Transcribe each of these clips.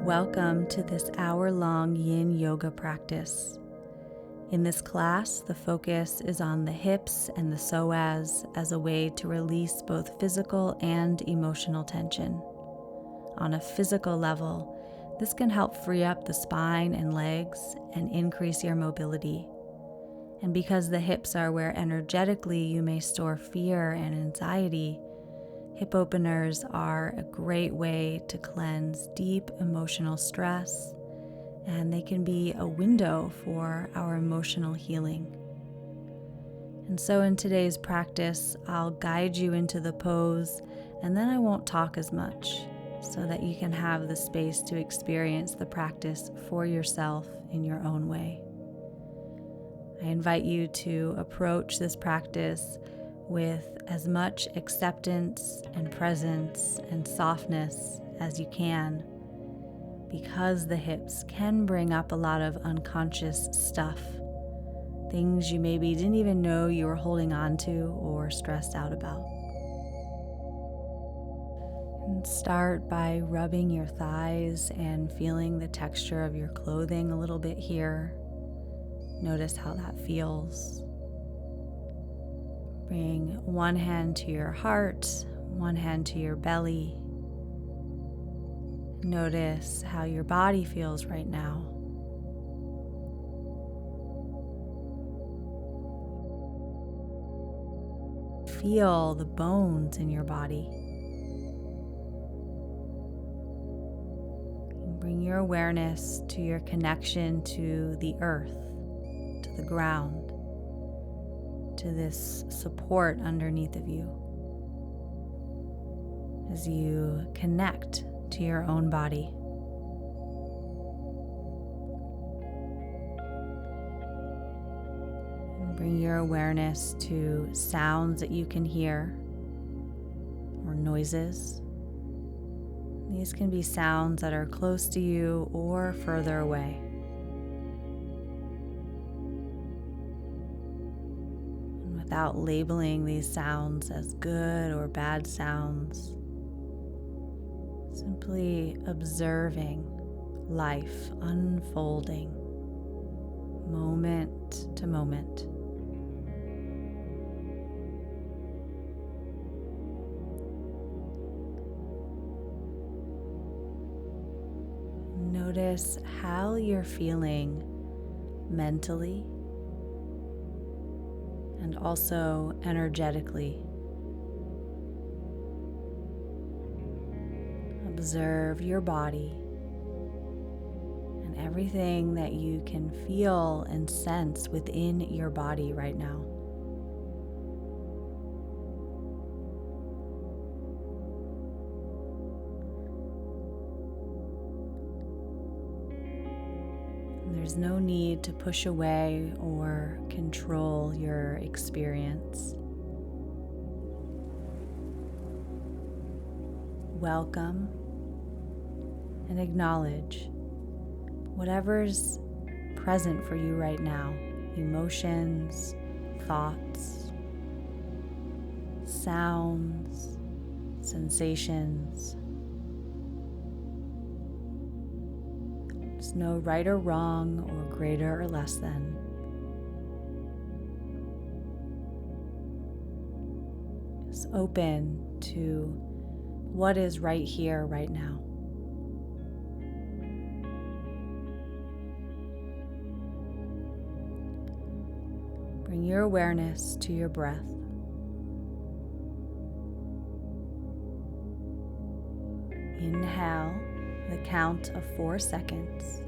Welcome to this hour-long yin yoga practice. In this class, the focus is on the hips and the psoas as a way to release both physical and emotional tension. On a physical level, this can help free up the spine and legs and increase your mobility. And because the hips are where energetically you may store fear and anxiety, hip openers are a great way to cleanse deep emotional stress, and they can be a window for our emotional healing. And so in today's practice, I'll guide you into the pose, and then I won't talk as much so that you can have the space to experience the practice for yourself in your own way. I invite you to approach this practice with as much acceptance and presence and softness as you can, because the hips can bring up a lot of unconscious stuff, things you maybe didn't even know you were holding on to or stressed out about. And start by rubbing your thighs and feeling the texture of your clothing a little bit here. Notice how that feels. Bring one hand to your heart, one hand to your belly. Notice how your body feels right now. Feel the bones in your body. Bring your awareness to your connection to the earth, to the ground, to this support underneath of you as you connect to your own body. And bring your awareness to sounds that you can hear or noises. These can be sounds that are close to you or further away. Without labeling these sounds as good or bad sounds, simply observing life unfolding moment to moment. Notice how you're feeling mentally and also energetically. Observe your body and everything that you can feel and sense within your body right now. There's no need to push away or control your experience. Welcome and acknowledge whatever's present for you right now, emotions, thoughts, sounds, sensations. There's no right or wrong or greater or less than. Just open to what is right here, right now. Bring your awareness to your breath. Inhale the count of 4 seconds.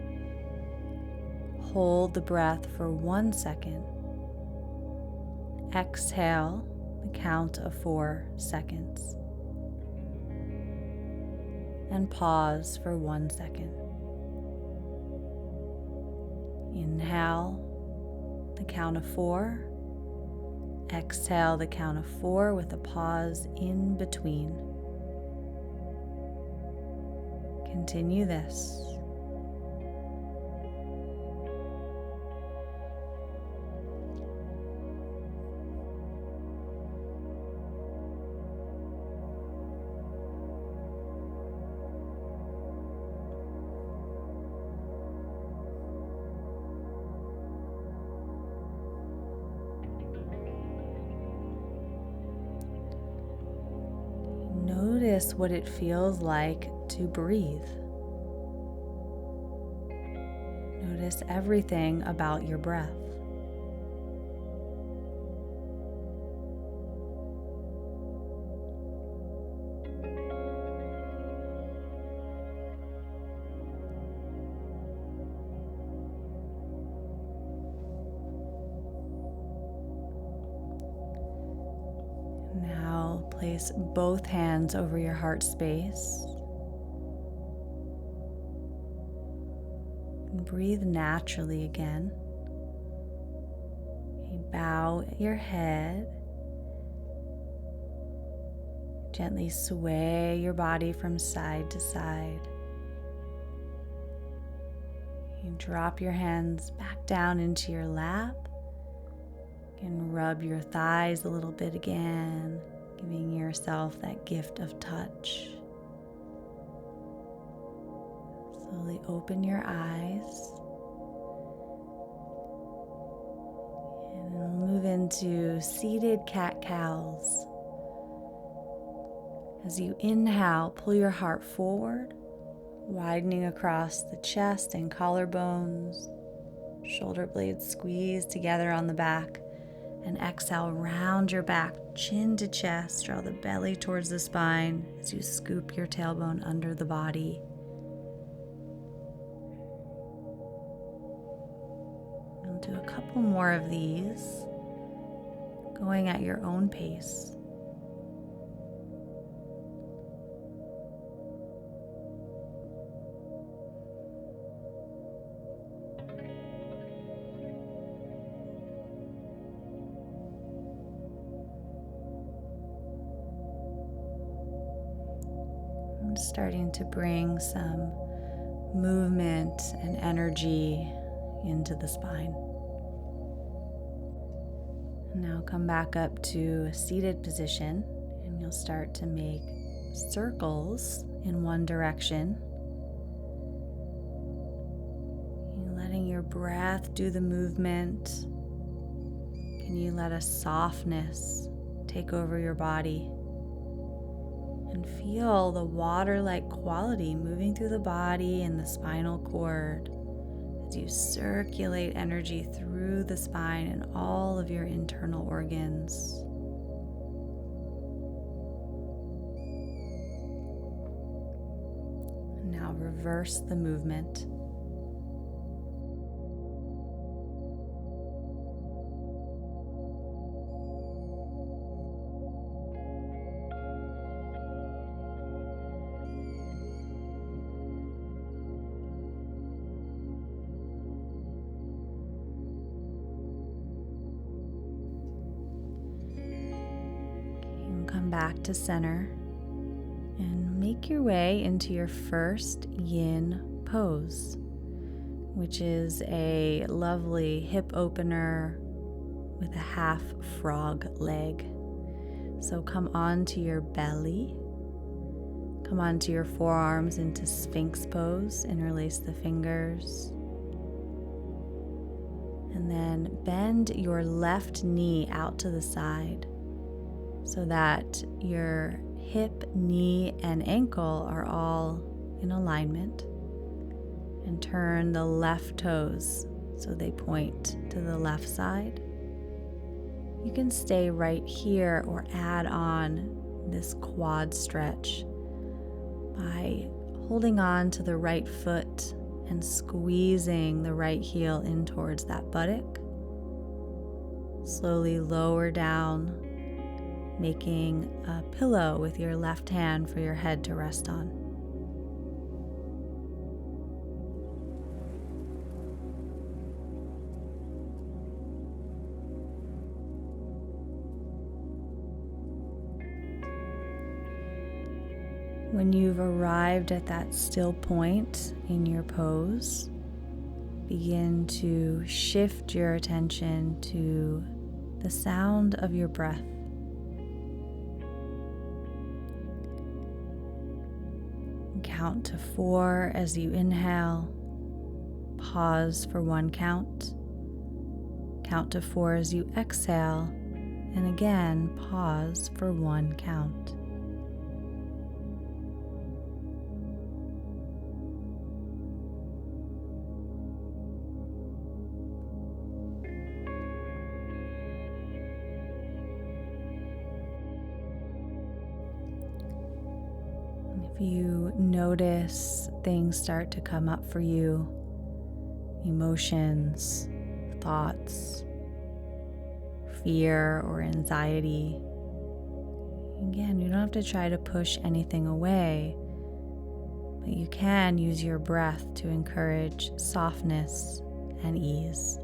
Hold the breath for 1 second. Exhale the count of 4 seconds. And pause for 1 second. Inhale the count of 4. Exhale the count of 4 with a pause in between. Continue this. notice what it feels like to breathe. Notice everything about your breath. Now place both hands over your heart space. And breathe naturally again. You bow your head. Gently sway your body from side to side. You drop your hands back down into your lap. And rub your thighs a little bit again, giving yourself that gift of touch. Slowly open your eyes. And we'll move into seated cat-cows. As you inhale, pull your heart forward, widening across the chest and collarbones. Shoulder blades squeeze together on the back. And exhale, round your back, chin to chest, draw the belly towards the spine as you scoop your tailbone under the body. We'll do a couple more of these, going at your own pace. I'm starting to bring some movement and energy into the spine. And now come back up to a seated position, and you'll start to make circles in one direction. You're letting your breath do the movement. Can you let a softness take over your body? And feel the water-like quality moving through the body and the spinal cord as you circulate energy through the spine and all of your internal organs. And now reverse the movement. Come back to center and make your way into your first yin pose, which is a lovely hip opener with a half frog leg. So come onto your belly, come onto your forearms into Sphinx pose, interlace the fingers, and then bend your left knee out to the side, so that your hip, knee, and ankle are all in alignment. And turn the left toes so they point to the left side. You can stay right here or add on this quad stretch by holding on to the right foot and squeezing the right heel in towards that buttock. Slowly lower down, making a pillow with your left hand for your head to rest on. When you've arrived at that still point in your pose, begin to shift your attention to the sound of your breath. Count to 4 as you inhale. Pause for 1 count. Count to 4 as you exhale. And again, pause for 1 count. If you notice things start to come up for you, emotions, thoughts, fear, or anxiety, again, you don't have to try to push anything away, but you can use your breath to encourage softness and ease.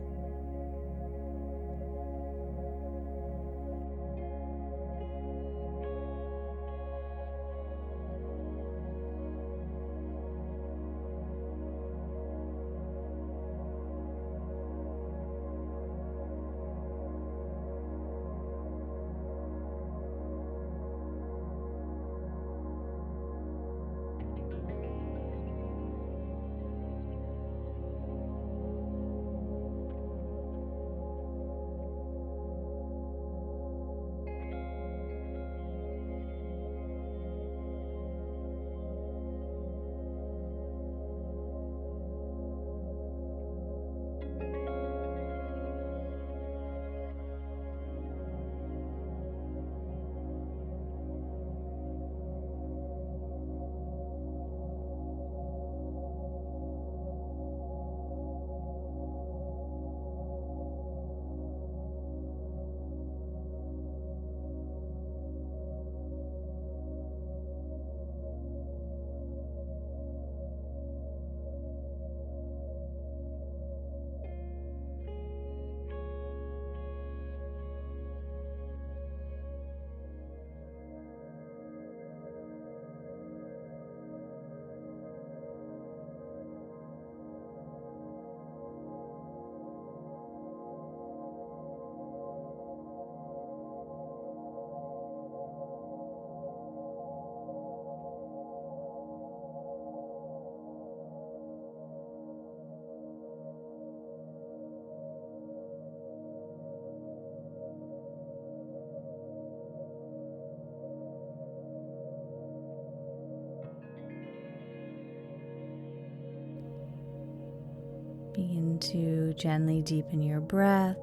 Begin to gently deepen your breath.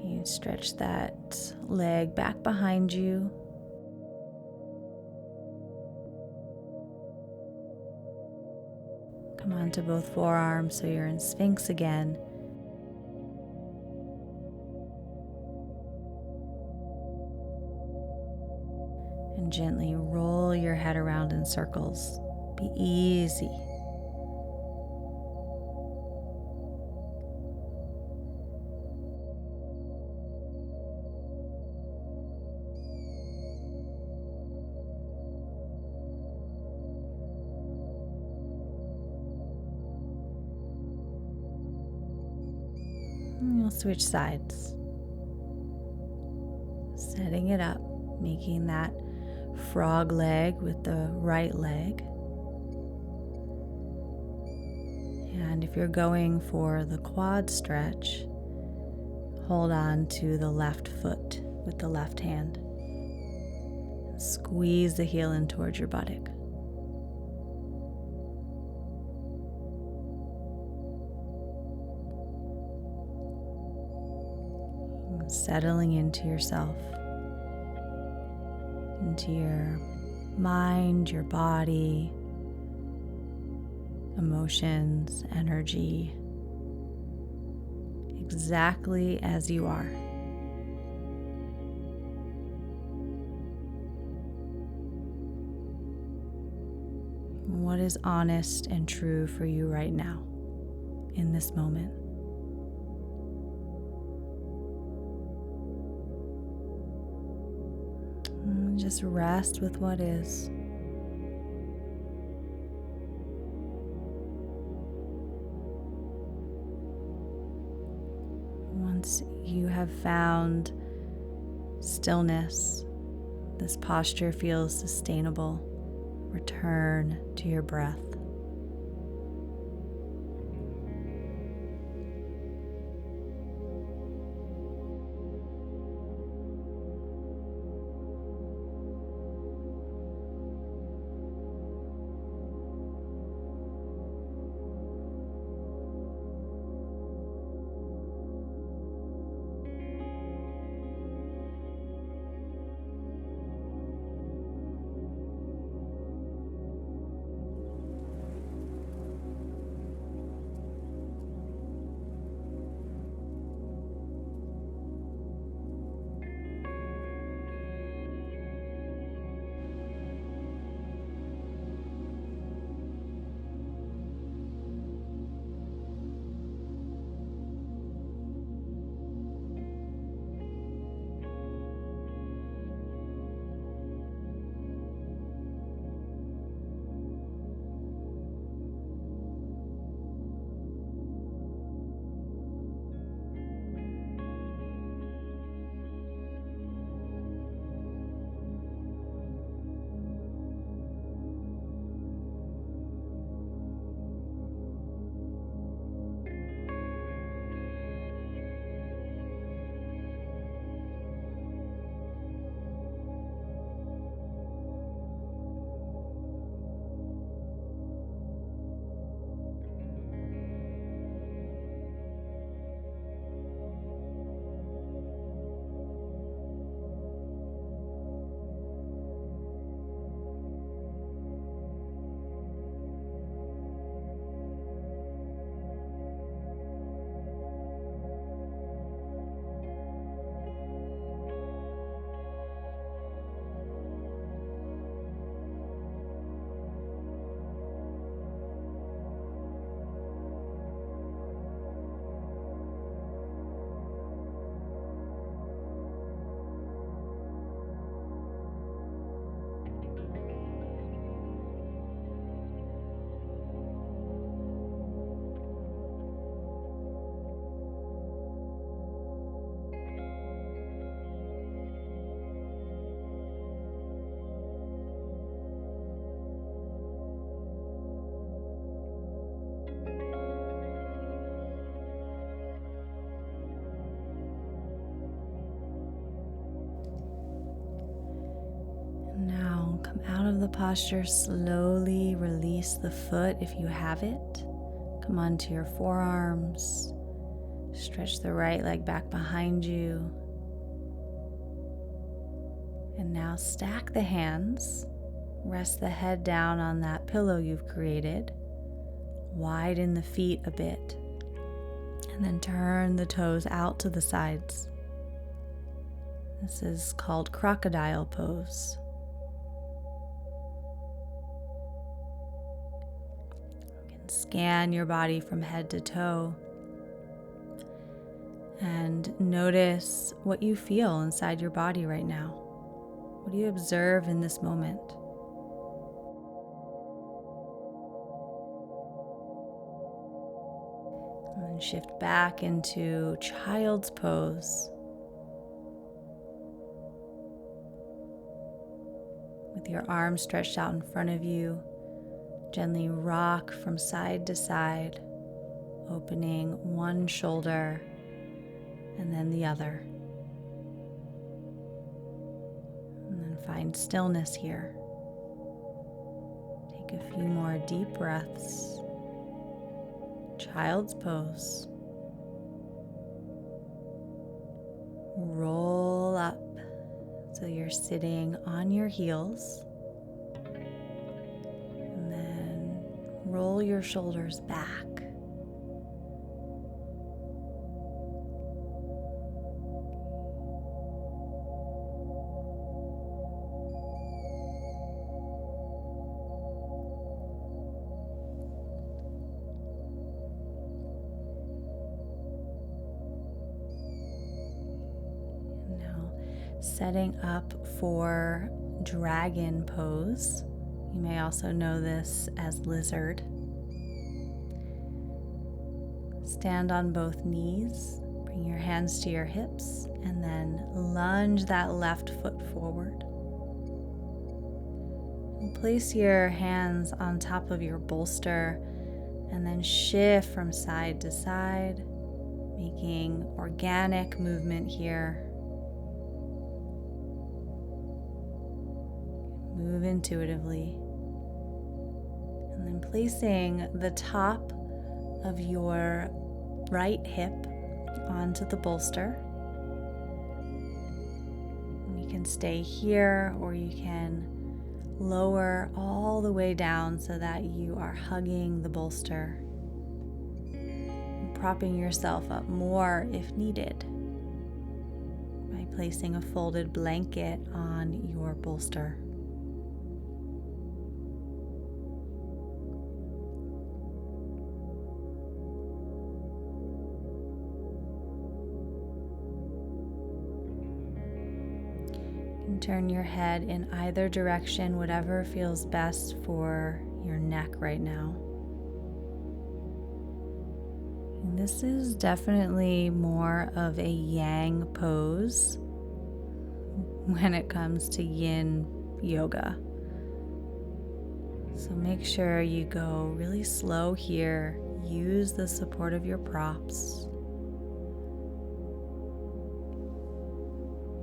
You stretch that leg back behind you. Come onto both forearms so you're in Sphinx again. And gently roll your head around in circles. Be easy. And you'll switch sides. Setting it up, making that frog leg with the right leg. And if you're going for the quad stretch, hold on to the left foot with the left hand. Squeeze the heel in towards your buttock. Settling into yourself, into your mind, your body, emotions, energy, exactly as you are. What is honest and true for you right now, in this moment? Just rest with what is. Once you have found stillness, this posture feels sustainable. Return to your breath. of the posture, slowly release the foot if you have it. Come onto your forearms. Stretch the right leg back behind you. And now stack the hands. Rest the head down on that pillow you've created. Widen the feet a bit. And then turn the toes out to the sides. This is called Crocodile Pose. You can scan your body from head to toe and notice what you feel inside your body right now. What do you observe in this moment? And then shift back into Child's Pose. With your arms stretched out in front of you, gently rock from side to side, opening one shoulder and then the other. And then find stillness here. Take a few more deep breaths. Child's Pose. Roll up so you're sitting on your heels. And then roll your shoulders back. Setting up for Dragon Pose. You may also know this as Lizard. Stand on both knees, bring your hands to your hips, and then lunge that left foot forward. And place your hands on top of your bolster and then shift from side to side, making organic movement here. Move intuitively. And then placing the top of your right hip onto the bolster. And you can stay here, or you can lower all the way down so that you are hugging the bolster, and propping yourself up more if needed by placing a folded blanket on your bolster. Turn your head in either direction, whatever feels best for your neck right now. And this is definitely more of a yang pose when it comes to yin yoga. So make sure you go really slow here. Use the support of your props.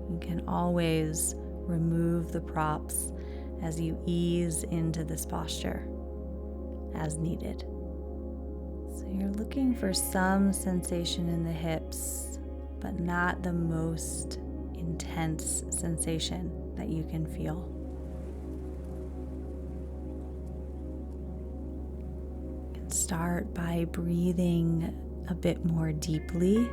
You can always remove the props as you ease into this posture as needed. So you're looking for some sensation in the hips, but not the most intense sensation that you can feel. You can start by breathing a bit more deeply.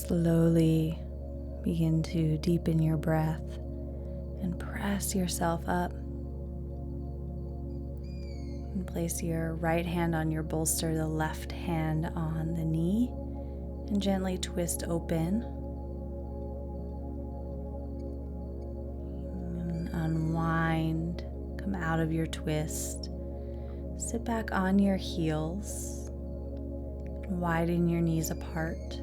Slowly begin to deepen your breath and press yourself up. And place your right hand on your bolster, the left hand on the knee, and gently twist open. And unwind, come out of your twist. Sit back on your heels. Widen your knees apart.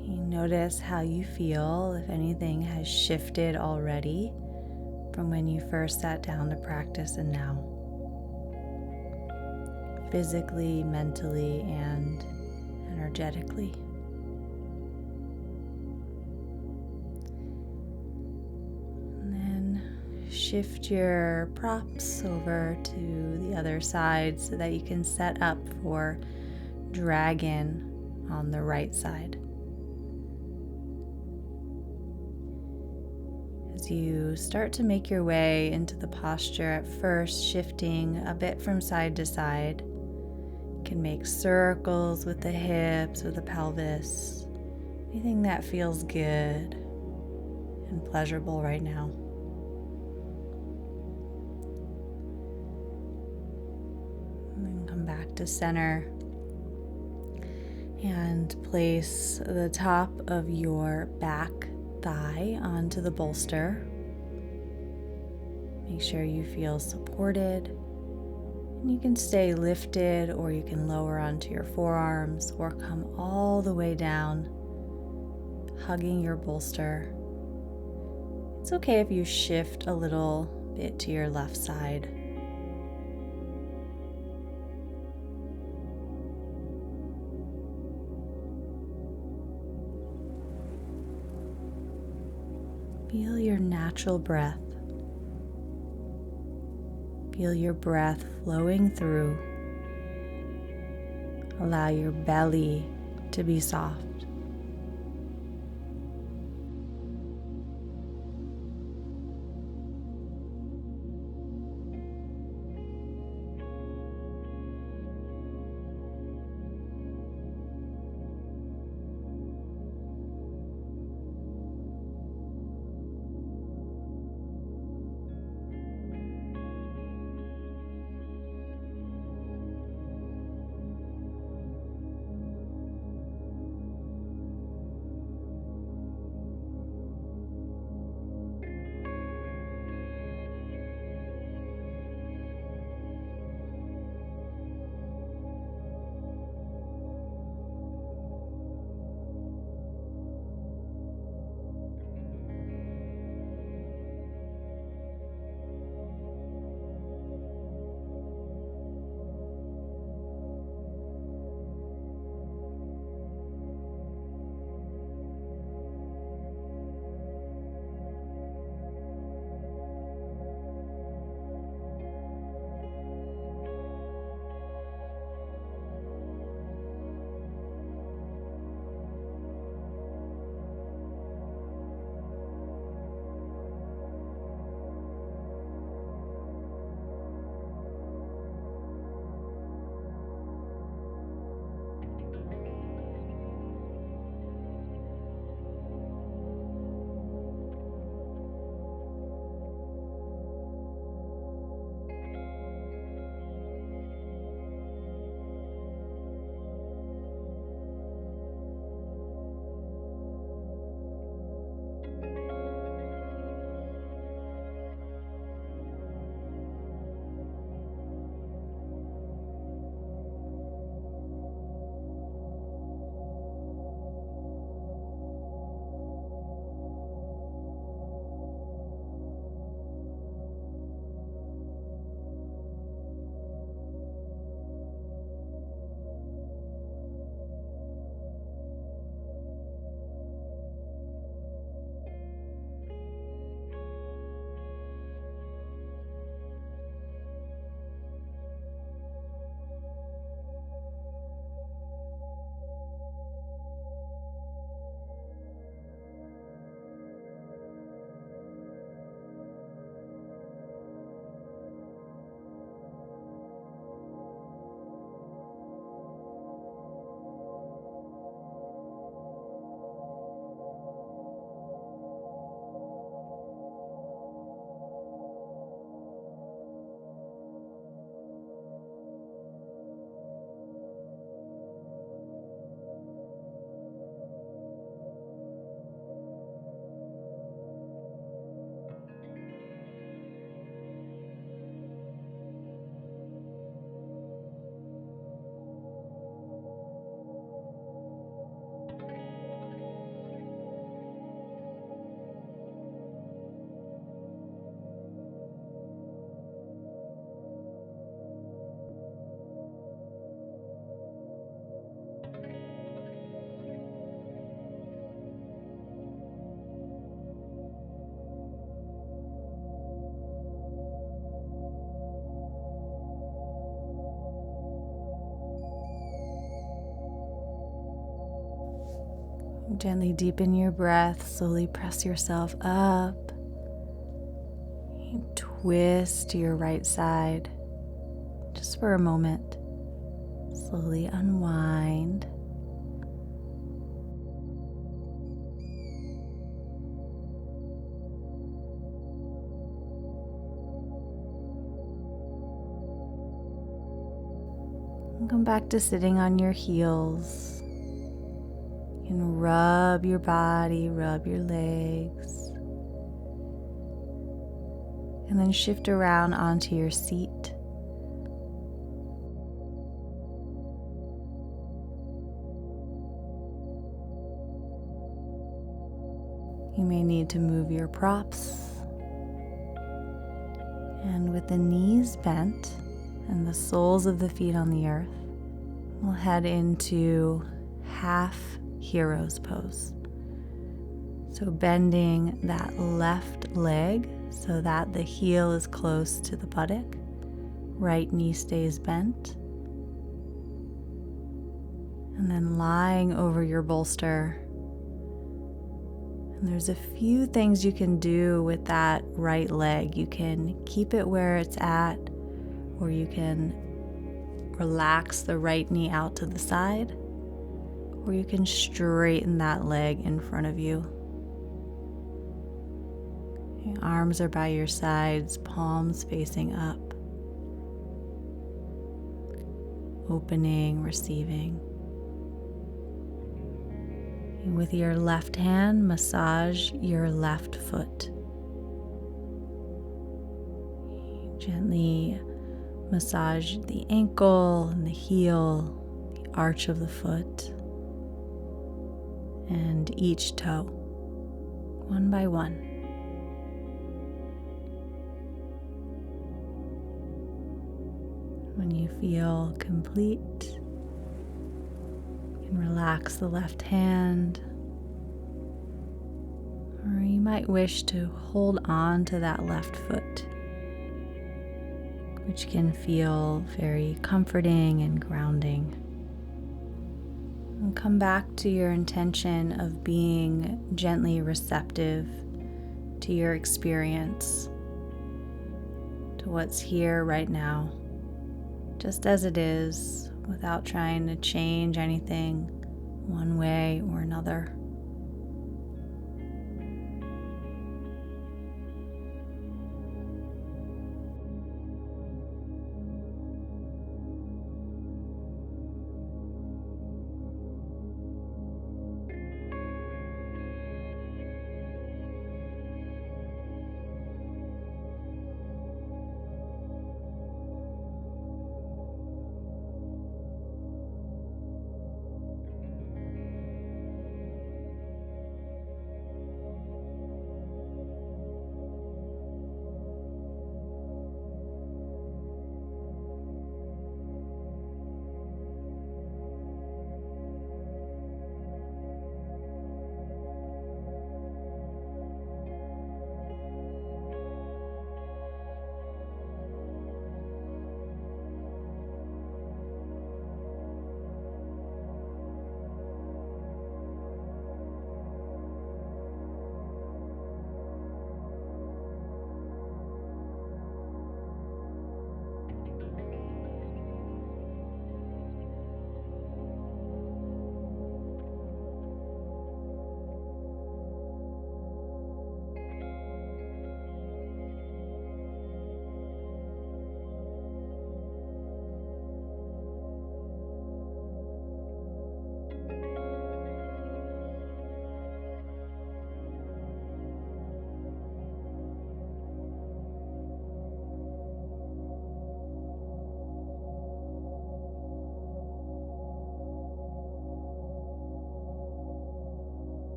You notice how you feel, if anything has shifted already from when you first sat down to practice and now. Physically, mentally, and energetically. And then shift your props over to the other side so that you can set up for dragon on the right side. As you start to make your way into the posture, at first shifting a bit from side to side, you can make circles with the hips or the pelvis, anything that feels good and pleasurable right now. And then come back to center and place the top of your back thigh onto the bolster. Make sure you feel supported, and you can stay lifted, or you can lower onto your forearms or come all the way down, hugging your bolster. It's okay if you shift a little bit to your left side. Feel your natural breath. Feel your breath flowing through. Allow your belly to be soft. Gently deepen your breath, slowly press yourself up. Twist to your right side just for a moment. Slowly unwind. And come back to sitting on your heels. You can rub your body, rub your legs. And then shift around onto your seat. You may need to move your props. And with the knees bent and the soles of the feet on the earth, we'll head into half hero's pose. So bending that left leg so that the heel is close to the buttock. Right knee stays bent. And then lying over your bolster. And there's a few things you can do with that right leg. You can keep it where it's at, or you can relax the right knee out to the side, or you can straighten that leg in front of you. Your arms are by your sides, palms facing up. Opening, receiving. With your left hand, massage your left foot. Gently massage the ankle and the heel, the arch of the foot, and each toe, one by one. When you feel complete, and relax the left hand, or you might wish to hold on to that left foot, which can feel very comforting and grounding. And come back to your intention of being gently receptive to your experience, to what's here right now, just as it is, without trying to change anything one way or another.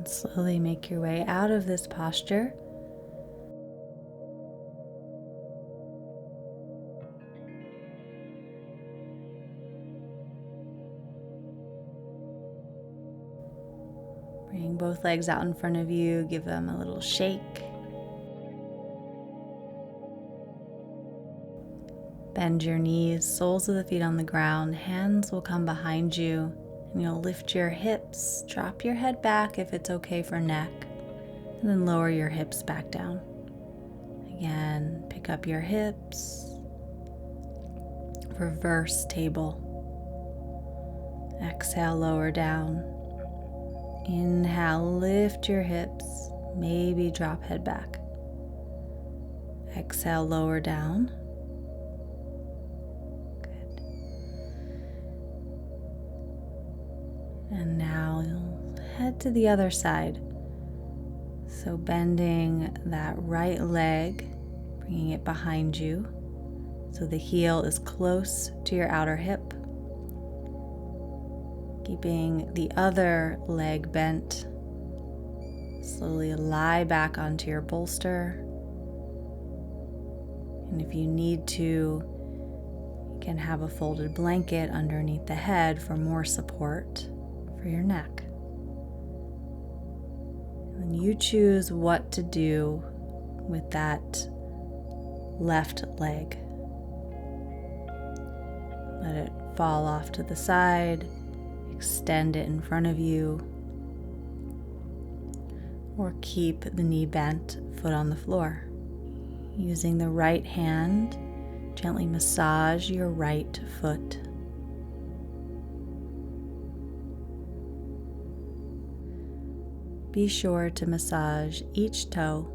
And slowly make your way out of this posture. Bring both legs out in front of you, give them a little shake. Bend your knees, soles of the feet on the ground, hands will come behind you, and you'll lift your hips, drop your head back if it's okay for neck, and then lower your hips back down. Again, pick up your hips, reverse table. Exhale, lower down. Inhale, lift your hips, maybe drop head back. Exhale, lower down. Good. And now you'll head to the other side. So bending that right leg, bringing it behind you, so the heel is close to your outer hip. Keeping the other leg bent, slowly lie back onto your bolster. And if you need to, you can have a folded blanket underneath the head for more support for your neck. And you choose what to do with that left leg. Let it fall off to the side. Extend it in front of you, or keep the knee bent, foot on the floor. Using the right hand, gently massage your right foot. Be sure to massage each toe.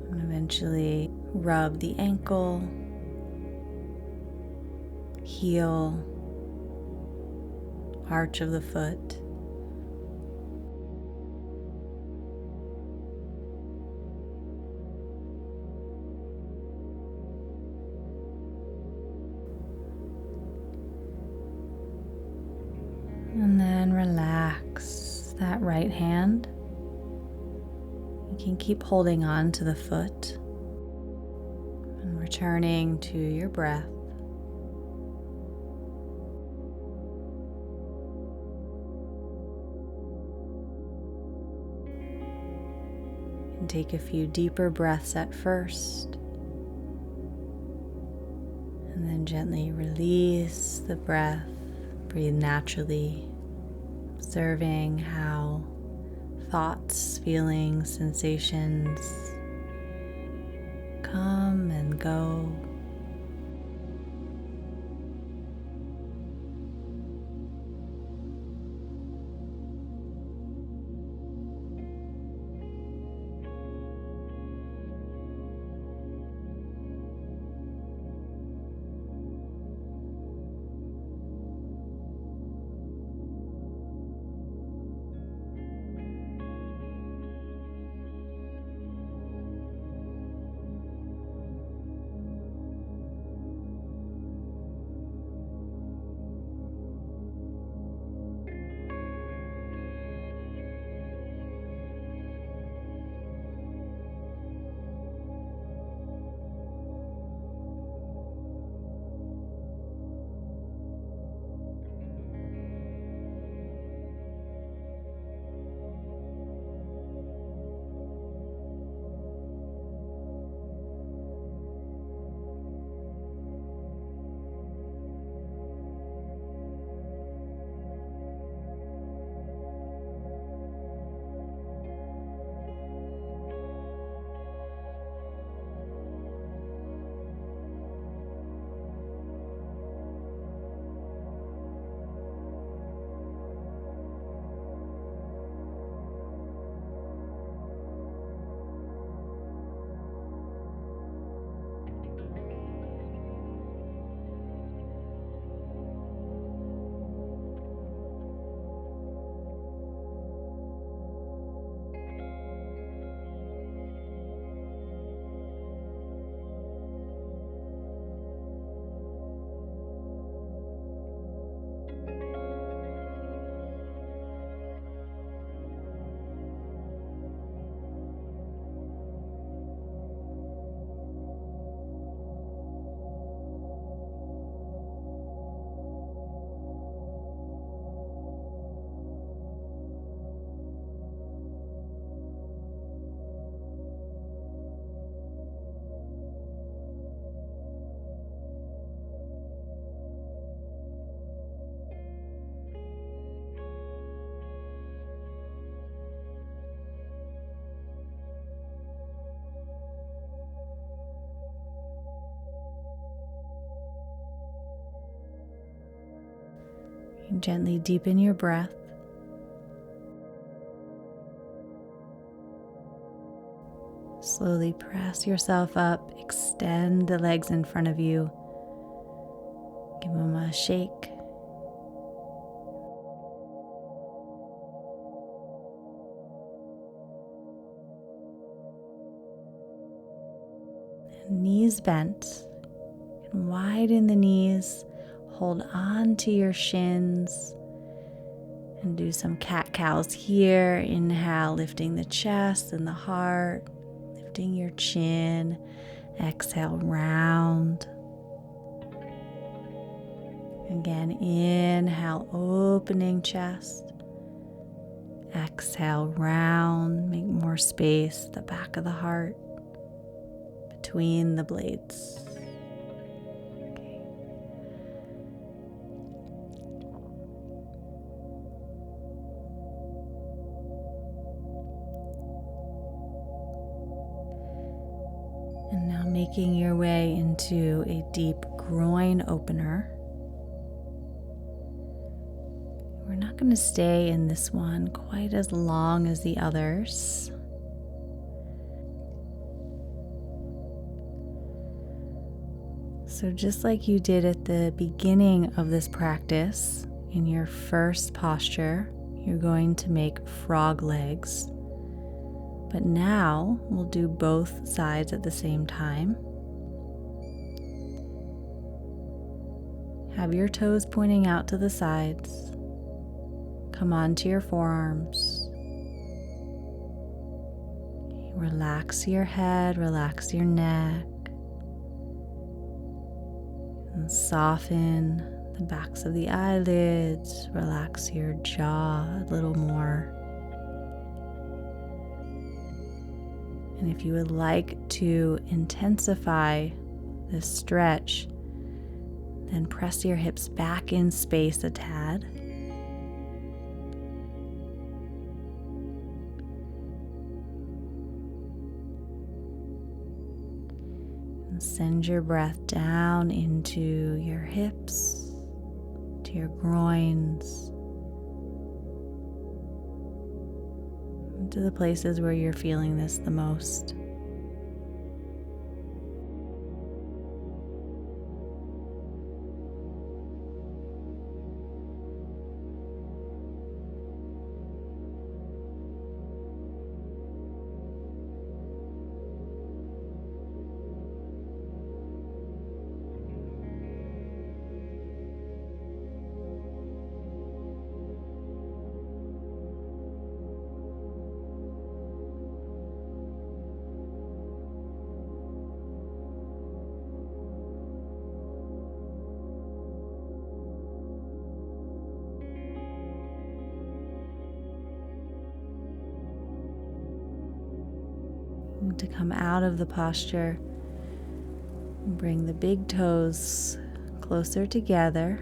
And eventually rub the ankle, heel, arch of the foot. And then relax that right hand. You can keep holding on to the foot and returning to your breath. And take a few deeper breaths at first, and then gently release the breath. Breathe naturally, observing how thoughts, feelings, sensations come and go. Gently deepen your breath. Slowly press yourself up, extend the legs in front of you. Give them a shake. Knees bent, and widen the knees. Hold on to your shins and do some cat-cows here. Inhale, lifting the chest and the heart, lifting your chin. Exhale, round. Again, inhale, opening chest. Exhale, round. Make more space at the back of the heart, between the blades. Okay. And now making your way into a deep groin opener. We're not going to stay in this one quite as long as the others. So just like you did at the beginning of this practice, in your first posture, you're going to make frog legs. But now we'll do both sides at the same time. Have your toes pointing out to the sides. Come onto your forearms. Relax your head, relax your neck. And soften the backs of the eyelids. Relax your jaw a little more. And if you would like to intensify this stretch, then press your hips back in space a tad. And send your breath down into your hips, to your groins, to the places where you're feeling this the most. To come out of the posture, bring the big toes closer together.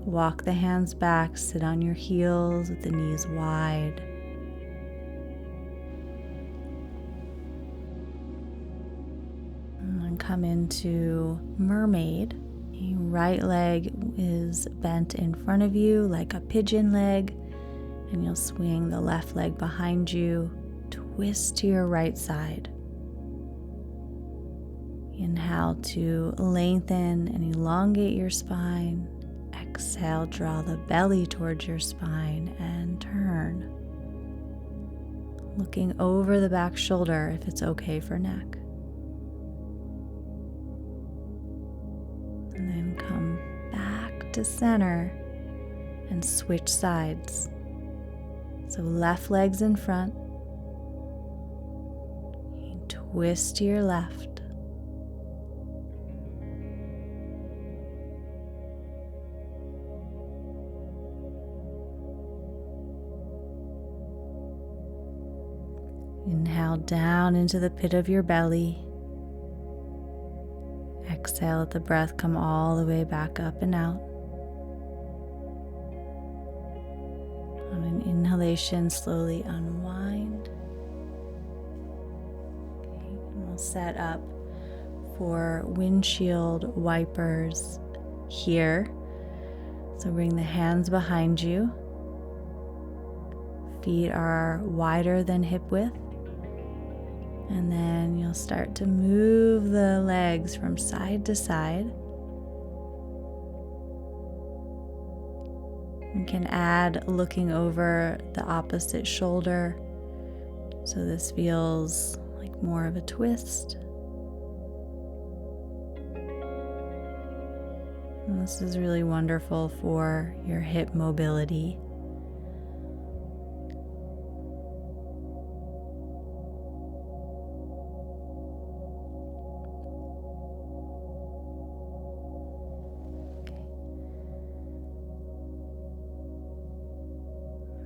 Walk the hands back, sit on your heels with the knees wide. And then come into Mermaid. Your right leg is bent in front of you like a pigeon leg, and you'll swing the left leg behind you. Twist to your right side. Inhale to lengthen and elongate your spine. Exhale, draw the belly towards your spine and turn. Looking over the back shoulder if it's okay for neck. And then come back to center and switch sides. So left leg's in front. Twist to your left. Inhale down into the pit of your belly. Exhale, let the breath come all the way back up and out. On an inhalation, slowly unwind. We'll set up for windshield wipers here. So bring the hands behind you. Feet are wider than hip width. And then you'll start to move the legs from side to side. You can add looking over the opposite shoulder. So this feels like more of a twist. And this is really wonderful for your hip mobility.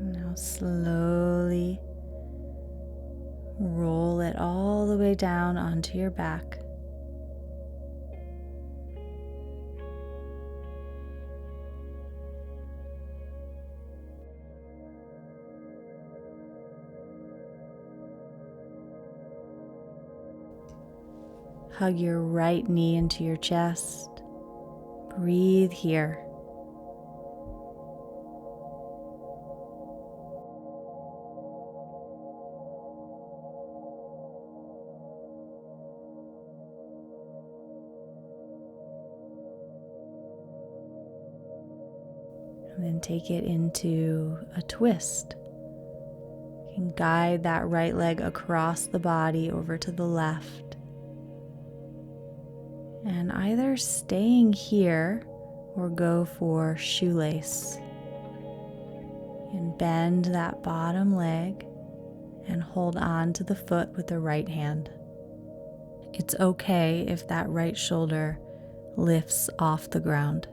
Now slowly roll it all the way down onto your back. Hug your right knee into your chest. Breathe here. And then take it into a twist. You can guide that right leg across the body over to the left. And either staying here or go for shoelace. And bend that bottom leg and hold on to the foot with the right hand. It's okay if that right shoulder lifts off the ground.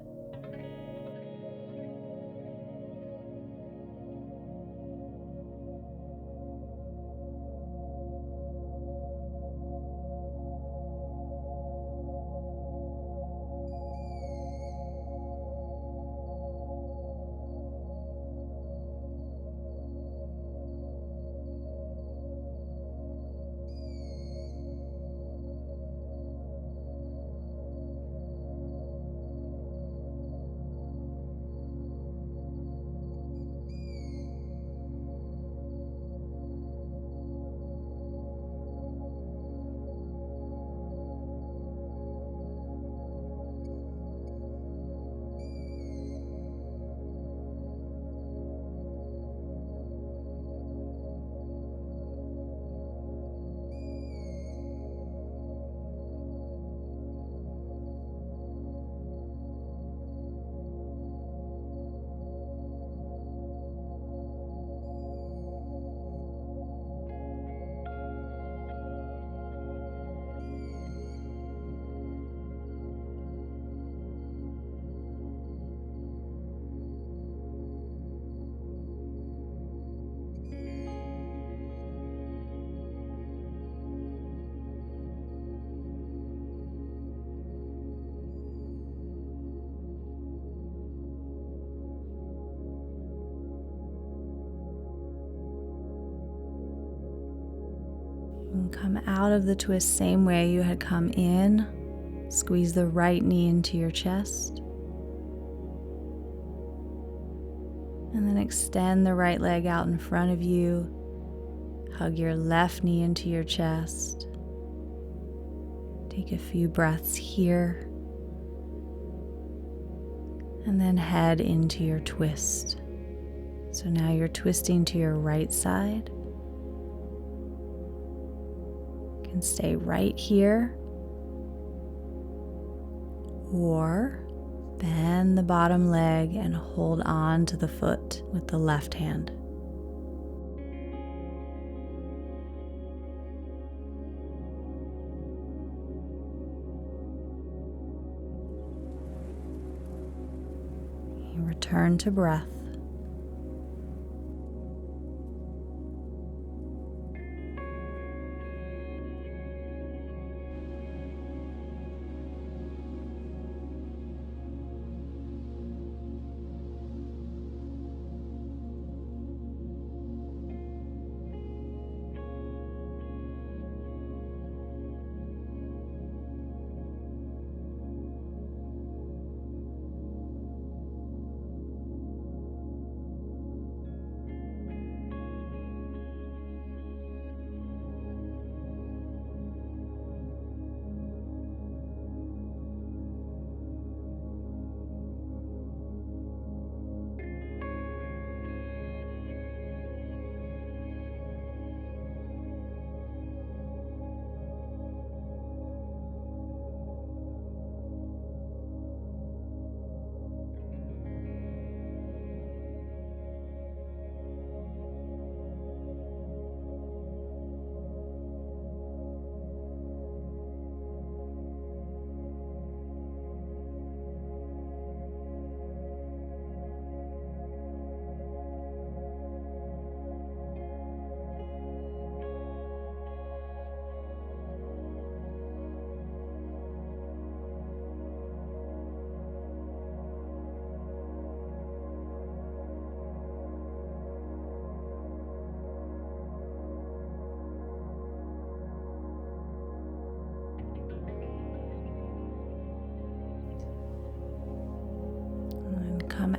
And come out of the twist same way you had come in. Squeeze the right knee into your chest. And then extend the right leg out in front of you. Hug your left knee into your chest. Take a few breaths here. And then head into your twist. So now you're twisting to your right side. You can stay right here. Or bend the bottom leg and hold on to the foot with the left hand. You return to breath.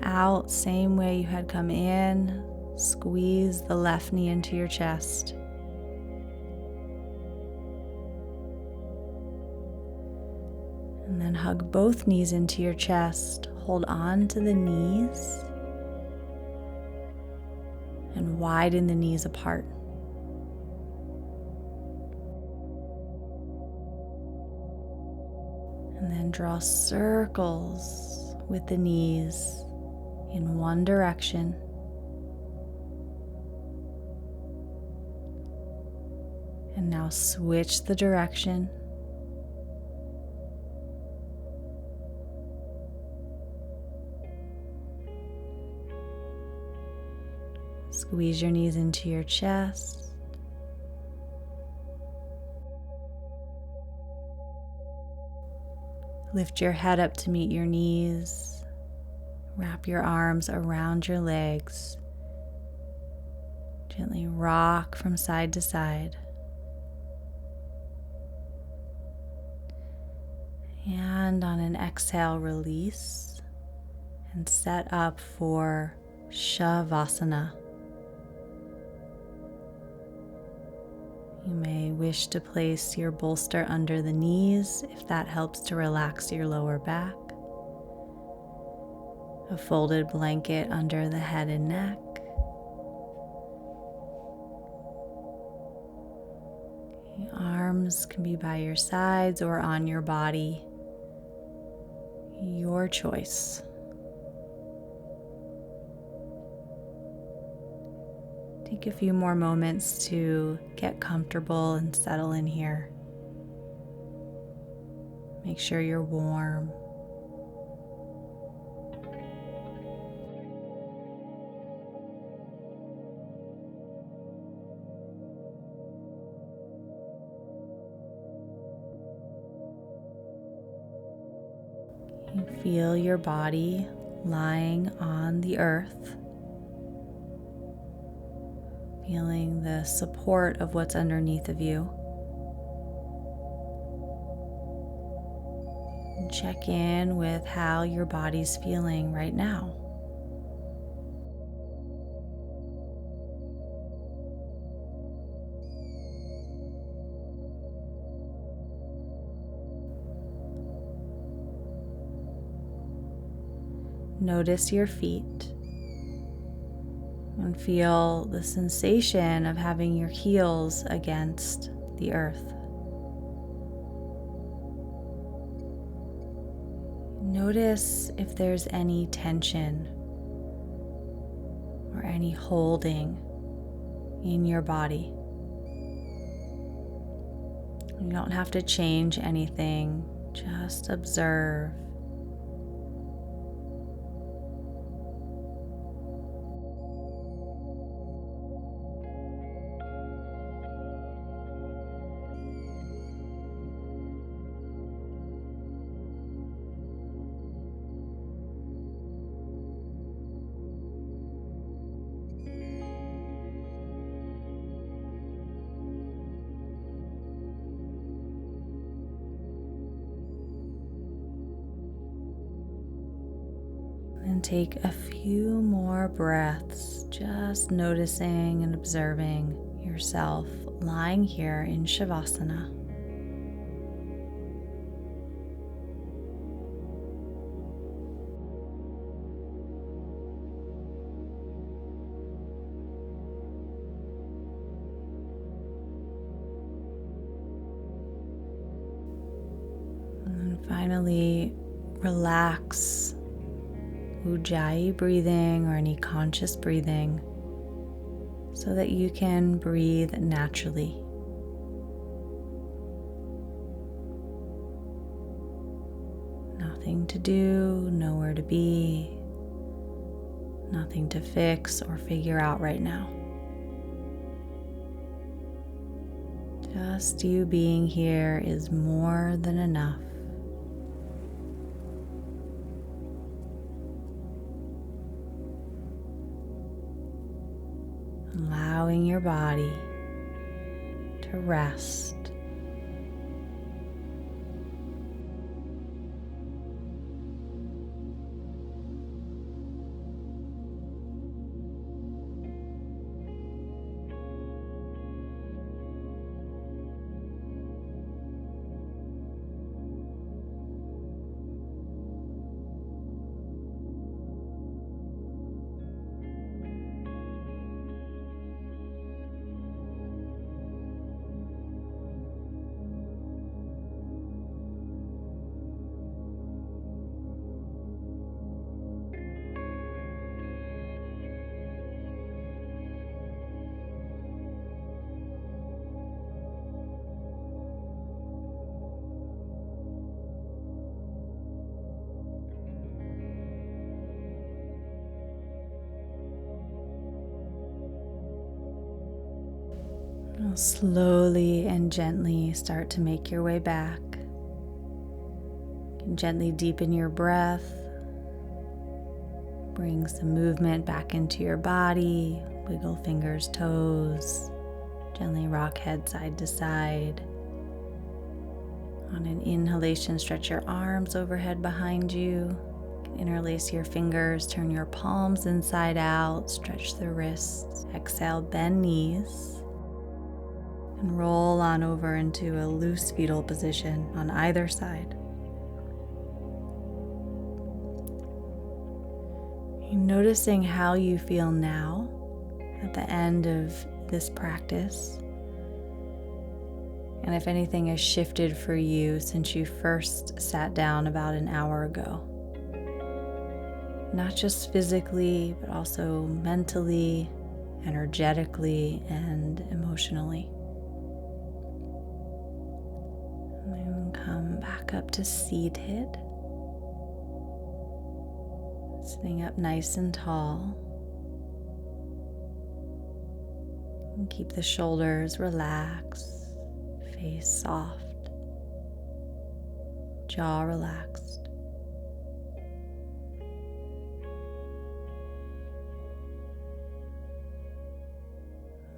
out same way you had come in. Squeeze the left knee into your chest. And then hug both knees into your chest. Hold on to the knees and widen the knees apart. And then draw circles with the knees in one direction. And now switch the direction. Squeeze your knees into your chest. Lift your head up to meet your knees. Wrap your arms around your legs. Gently rock from side to side. And on an exhale, release and set up for Shavasana. You may wish to place your bolster under the knees if that helps to relax your lower back. A folded blanket under the head and neck. The arms can be by your sides or on your body. Your choice. Take a few more moments to get comfortable and settle in here. Make sure you're warm. You feel your body lying on the earth. Feeling the support of what's underneath of you. And check in with how your body's feeling right now. Notice your feet. And feel the sensation of having your heels against the earth. Notice if there's any tension or any holding in your body. You don't have to change anything, just observe. And take a few more breaths, just noticing and observing yourself lying here in Shavasana. And finally, relax Ujjayi breathing or any conscious breathing so that you can breathe naturally. Nothing to do, nowhere to be, nothing to fix or figure out right now. Just you being here is more than enough. Allowing your body to rest. Now slowly and gently start to make your way back. You can gently deepen your breath. Bring some movement back into your body. Wiggle fingers, toes. Gently rock head side to side. On an inhalation, stretch your arms overhead behind you. Interlace your fingers, turn your palms inside out, stretch the wrists. Exhale, bend knees. And roll on over into a loose fetal position on either side. You're noticing how you feel now at the end of this practice, and if anything has shifted for you since you first sat down about an hour ago. Not just physically, but also mentally, energetically, and emotionally. And then come back up to seated. Sitting up nice and tall. And keep the shoulders relaxed, face soft, jaw relaxed.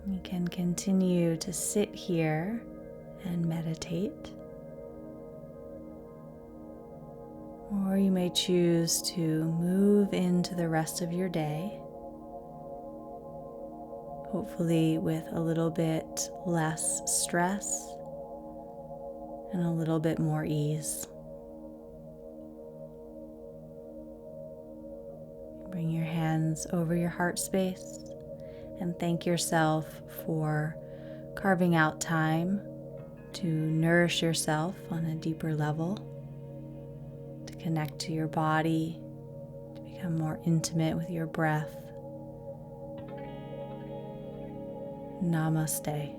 You can continue to sit here and meditate. Or you may choose to move into the rest of your day, hopefully with a little bit less stress and a little bit more ease. Bring your hands over your heart space and thank yourself for carving out time to nourish yourself on a deeper level. Connect to your body, to become more intimate with your breath. Namaste.